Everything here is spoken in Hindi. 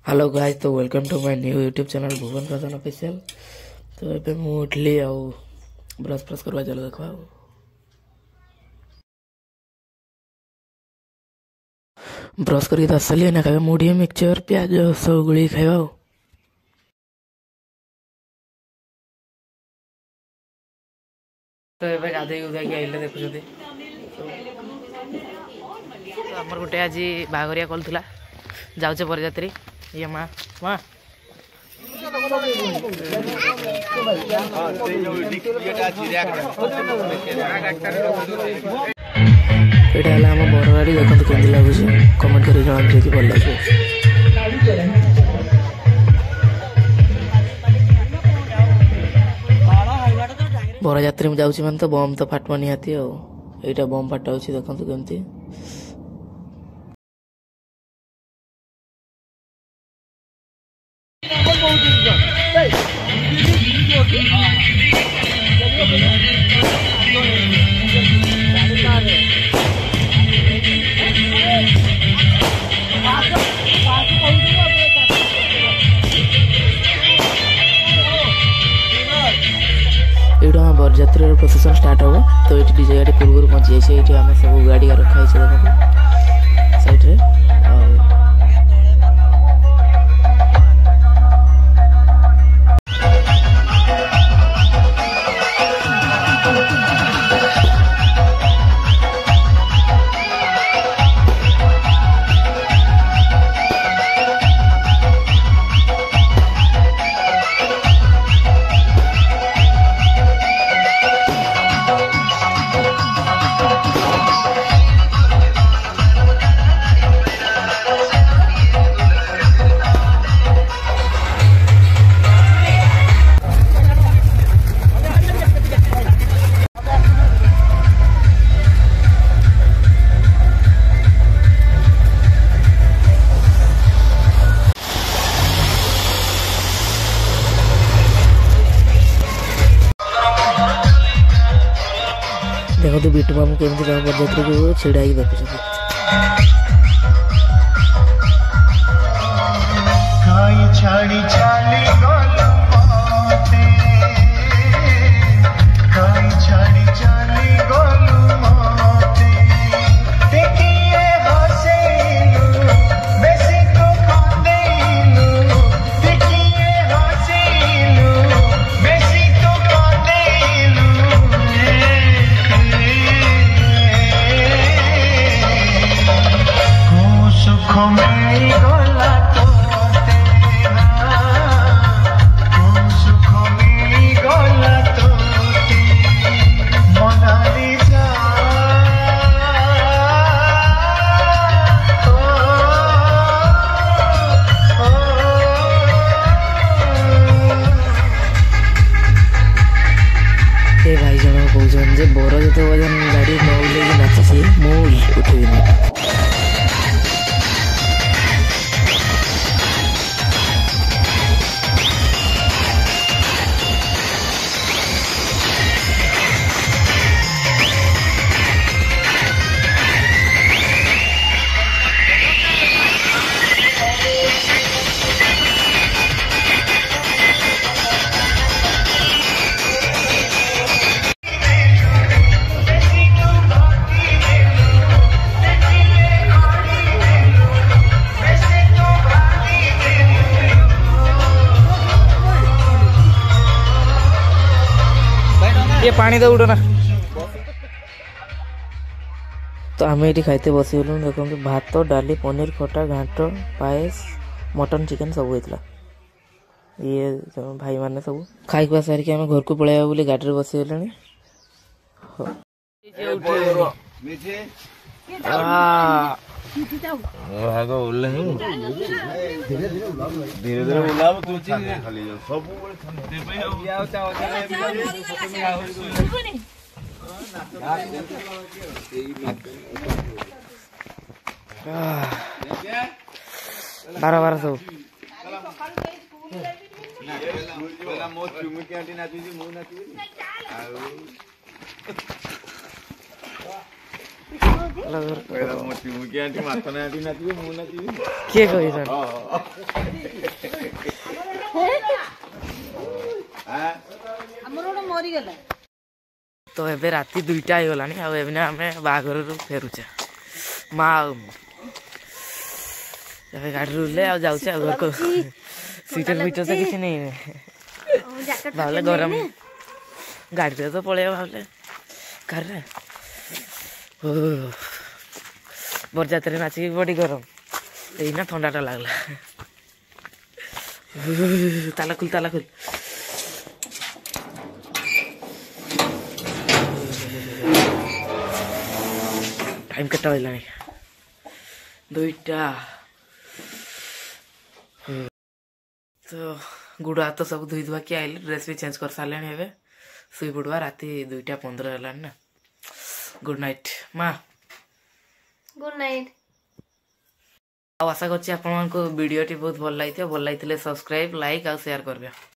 हेलो गाइस, तो welcome to my new YouTube channel Bhuvan Pradhan official. तो ये मु उठली आ ब्रश फ्रश करवा चलो देखा ब्रश करके तो आसली ना खाए मुढ़ी मिक्सचर प्याज सब गुड़ी खाइबा। तो ये गाधे गुधा आइले देखुଛନ୍ତି आमर गोटे आज बाहरिया कल जाऊे बरजात्री ये माँ माँ यहाँ आम बर गाड़ी देखते केमती लगुच कमेंट कर जनाते भल लगे। बरजात्री में जाऊँ मैंने तो बम तो फाटवा निहाती आईटा बम फाटा देखते केमती ये बरजात्री प्रोसेसन स्टार्ट होगा। तो ये डीजे गाड़ी पूर्व पहुंची जाए ये आम सब गाड़ी रखाई साइड देखो तो बिटू मामू केमती बरजात्री को छिड़ा देखुं भाई जन कहते बर जो गाड़ी न उल्ले नाची मुझे उठेबी ये पानी दे उड़ना। तो आम ये खाते बस गलु देखो भात डाली पनीर खटा घाट पायस मटन चिकेन सब होता। ये भाई माने सब खाई खुआ सारिक आम घर को पलैया बोली गाड़ी बस गले। धीरे धीरे बारह बारह सब किए कहिसन तो एबे राति 2टा होगलानी आ एबे आमे बाघर फेरुचे माँ आ एबे गाड़ी रुले आ जाउचे घर को सीटर मीटर से किसी नहीं भावले गरम गाड़ी रे तो पळे भावले घर रे बरजात्रे नाची बड़ी गरम एना ठंडाटा लागला ताला खुल टाइम केटा होइलानी 2टा तो गुड़ हाथ सब धोई धुआ के आइले ड्रेस भी चेंज कर सारे हे शुई पड़वा राति 2:15 है ना गुड नाइट माँ गुड नाइट आशा करछि आपन को वीडियो टी बहुत भल लगी सब्सक्राइब लाइक और शेयर करबे।